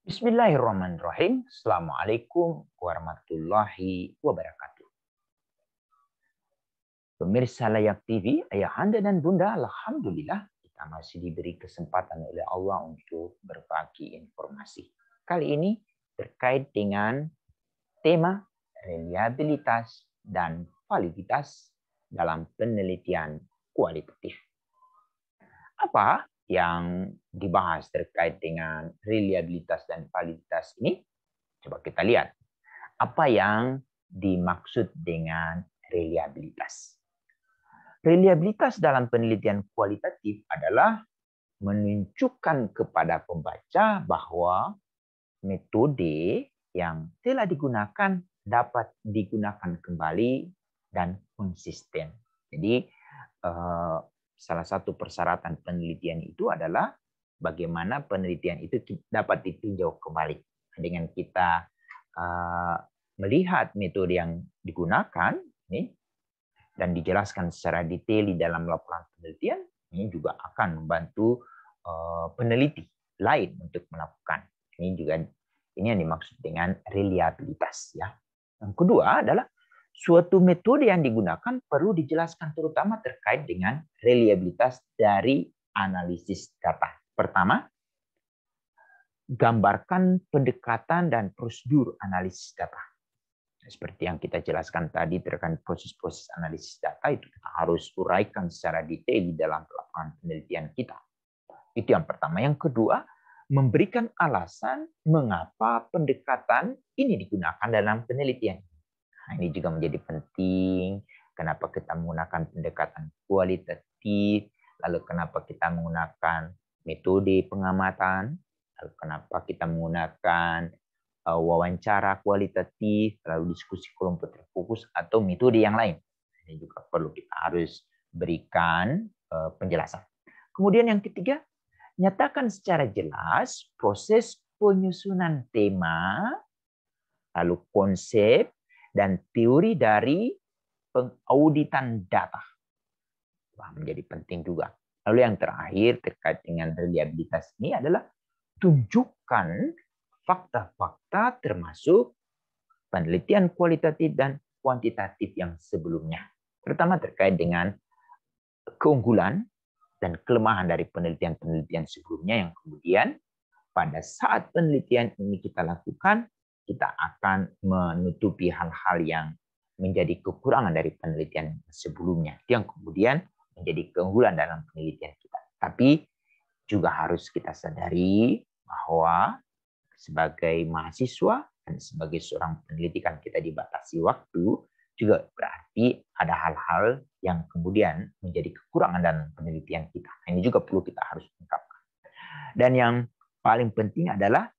Bismillahirrahmanirrahim. Assalamualaikum warahmatullahi wabarakatuh. Pemirsa Layak TV, ayahanda dan bunda, alhamdulillah kita masih diberi kesempatan oleh Allah untuk berbagi informasi. Kali ini terkait dengan tema reliabilitas dan validitas dalam penelitian kualitatif. Apa yang dibahas terkait dengan reliabilitas dan validitas ini? Coba kita lihat. Apa yang dimaksud dengan reliabilitas? Reliabilitas dalam penelitian kualitatif adalah menunjukkan kepada pembaca bahwa metode yang telah digunakan dapat digunakan kembali dan konsisten. Jadi salah satu persyaratan penelitian itu adalah bagaimana penelitian itu dapat ditinjau kembali. Dengan kita melihat metode yang digunakan ini dan dijelaskan secara detail di dalam laporan penelitian, ini juga akan membantu peneliti lain untuk melakukan. Ini yang dimaksud dengan reliabilitas, ya. Yang kedua adalah suatu metode yang digunakan perlu dijelaskan terutama terkait dengan reliabilitas dari analisis data. Pertama, gambarkan pendekatan dan prosedur analisis data. Seperti yang kita jelaskan tadi terkait proses-proses analisis data, itu kita harus uraikan secara detail di dalam laporan penelitian kita. Itu yang pertama. Yang kedua, memberikan alasan mengapa pendekatan ini digunakan dalam penelitian. Nah, ini juga menjadi penting. Kenapa kita menggunakan pendekatan kualitatif, lalu kenapa kita menggunakan metode pengamatan, lalu kenapa kita menggunakan wawancara kualitatif, lalu diskusi kelompok terfokus, atau metode yang lain. Ini juga perlu kita harus berikan penjelasan. Kemudian yang ketiga, nyatakan secara jelas proses penyusunan tema, lalu konsep, dan teori dari pengauditan data. Wah, menjadi penting juga. Lalu yang terakhir terkait dengan reliabilitas ini adalah tunjukkan fakta-fakta termasuk penelitian kualitatif dan kuantitatif yang sebelumnya. Terutama terkait dengan keunggulan dan kelemahan dari penelitian-penelitian sebelumnya yang kemudian pada saat penelitian ini kita lakukan, kita akan menutupi hal-hal yang menjadi kekurangan dari penelitian sebelumnya. Itu yang kemudian menjadi keunggulan dalam penelitian kita. Tapi juga harus kita sadari bahwa sebagai mahasiswa dan sebagai seorang peneliti kan kita dibatasi waktu, juga berarti ada hal-hal yang kemudian menjadi kekurangan dalam penelitian kita. Ini juga perlu kita harus ungkapkan. Dan yang paling penting adalah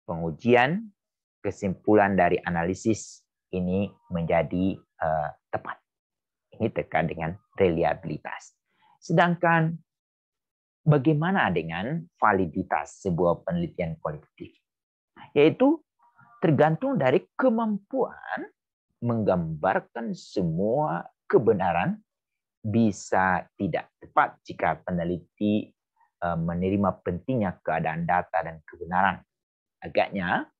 pengujian kesimpulan dari analisis ini menjadi tepat. Ini terkait dengan reliabilitas. Sedangkan bagaimana dengan validitas sebuah penelitian kualitatif? Yaitu tergantung dari kemampuan menggambarkan semua kebenaran bisa tidak tepat jika peneliti menerima pentingnya keadaan data dan kebenaran. Agaknya,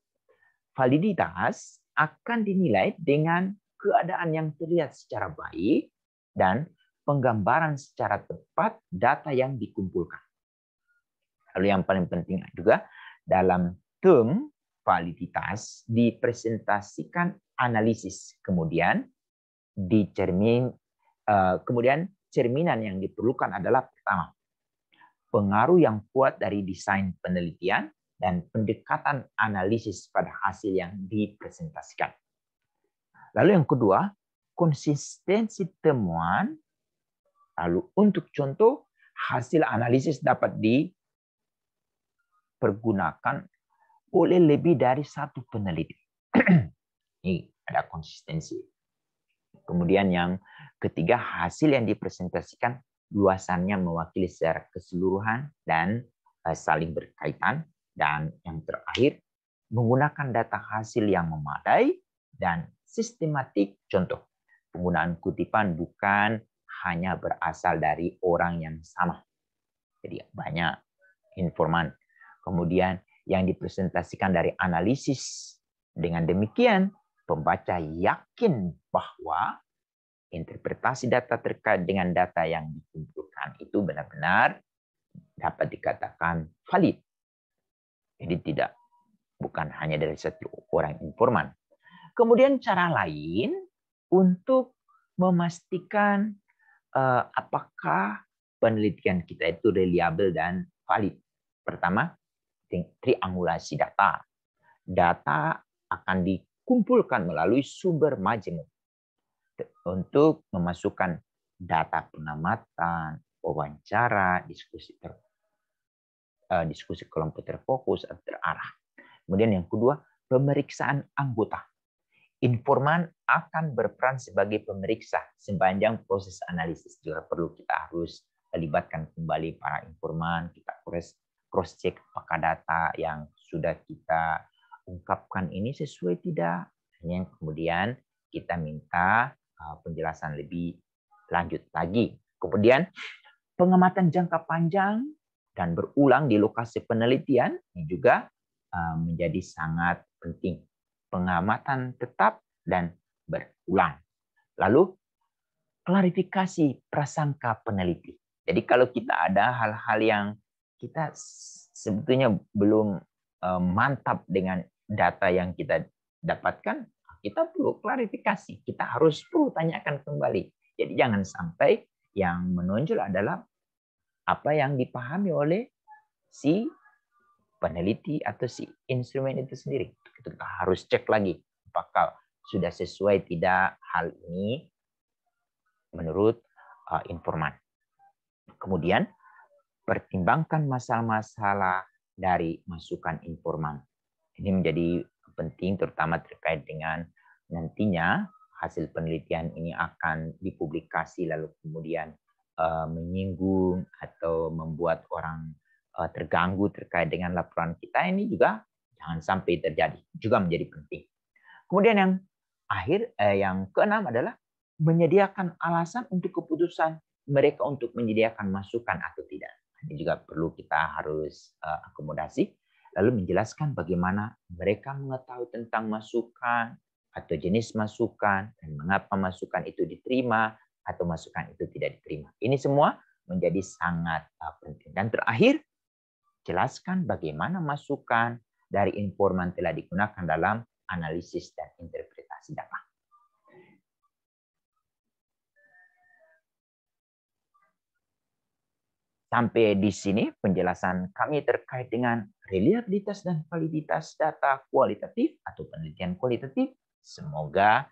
validitas akan dinilai dengan keadaan yang terlihat secara baik dan penggambaran secara tepat data yang dikumpulkan. Lalu yang paling penting juga dalam term validitas dipresentasikan analisis, kemudian cerminan yang diperlukan adalah pertama, pengaruh yang kuat dari desain penelitian dan pendekatan analisis pada hasil yang dipresentasikan. Lalu yang kedua, konsistensi temuan. Lalu untuk contoh, hasil analisis dapat dipergunakan oleh lebih dari satu peneliti. Ini ada konsistensi. Kemudian yang ketiga, hasil yang dipresentasikan luasannya mewakili secara keseluruhan dan saling berkaitan. Dan yang terakhir, menggunakan data hasil yang memadai dan sistematik. Contoh, penggunaan kutipan bukan hanya berasal dari orang yang sama. Jadi banyak informan. Kemudian yang dipresentasikan dari analisis. Dengan demikian, pembaca yakin bahwa interpretasi data terkait dengan data yang dikumpulkan itu benar-benar dapat dikatakan valid. Jadi bukan hanya dari satu orang informan. Kemudian cara lain untuk memastikan apakah penelitian kita itu reliable dan valid. Pertama, triangulasi data. Data akan dikumpulkan melalui sumber majemuk untuk memasukkan data pengamatan, wawancara, diskusi kelompok terfokus atau terarah. Kemudian yang kedua, pemeriksaan anggota. Informan akan berperan sebagai pemeriksa sepanjang proses analisis. Juga perlu kita harus libatkan kembali para informan, kita cross check apakah data yang sudah kita ungkapkan ini sesuai tidak. Yang kemudian kita minta penjelasan lebih lanjut lagi. Kemudian pengamatan jangka panjang dan berulang di lokasi penelitian ini juga menjadi sangat penting. Pengamatan tetap dan berulang. Lalu klarifikasi prasangka peneliti. Jadi kalau kita ada hal-hal yang kita sebetulnya belum mantap dengan data yang kita dapatkan, kita perlu klarifikasi. Kita perlu tanyakan kembali. Jadi jangan sampai yang menonjol adalah apa yang dipahami oleh si peneliti atau si instrumen itu sendiri. Kita harus cek lagi apakah sudah sesuai tidak hal ini menurut informan. Kemudian pertimbangkan masalah-masalah dari masukan informan. Ini menjadi penting terutama terkait dengan nantinya hasil penelitian ini akan dipublikasi lalu kemudian menyinggung atau membuat orang terganggu terkait dengan laporan kita, ini juga jangan sampai terjadi, juga menjadi penting. Kemudian yang keenam adalah menyediakan alasan untuk keputusan mereka untuk menyediakan masukan atau tidak. Ini juga perlu kita harus akomodasi. Lalu menjelaskan bagaimana mereka mengetahui tentang masukan atau jenis masukan dan mengapa masukan itu diterima atau masukan itu tidak diterima. Ini semua menjadi sangat penting. Dan terakhir, jelaskan bagaimana masukan dari informan telah digunakan dalam analisis dan interpretasi data. Sampai di sini penjelasan kami terkait dengan reliabilitas dan validitas data kualitatif atau penelitian kualitatif. Semoga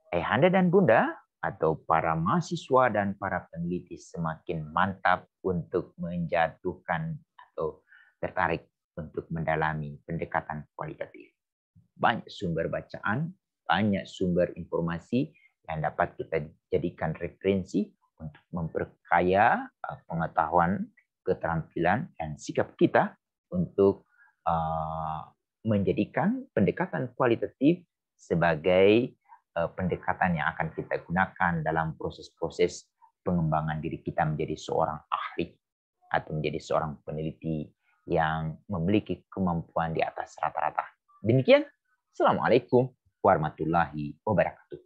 Ayahanda dan Bunda atau para mahasiswa dan para peneliti semakin mantap untuk menjatuhkan atau tertarik untuk mendalami pendekatan kualitatif. Banyak sumber bacaan, banyak sumber informasi yang dapat kita jadikan referensi untuk memperkaya pengetahuan, keterampilan, dan sikap kita untuk menjadikan pendekatan kualitatif sebagai pendekatan yang akan kita gunakan dalam proses-proses pengembangan diri kita menjadi seorang ahli atau menjadi seorang peneliti yang memiliki kemampuan di atas rata-rata. Demikian, Assalamualaikum warahmatullahi wabarakatuh.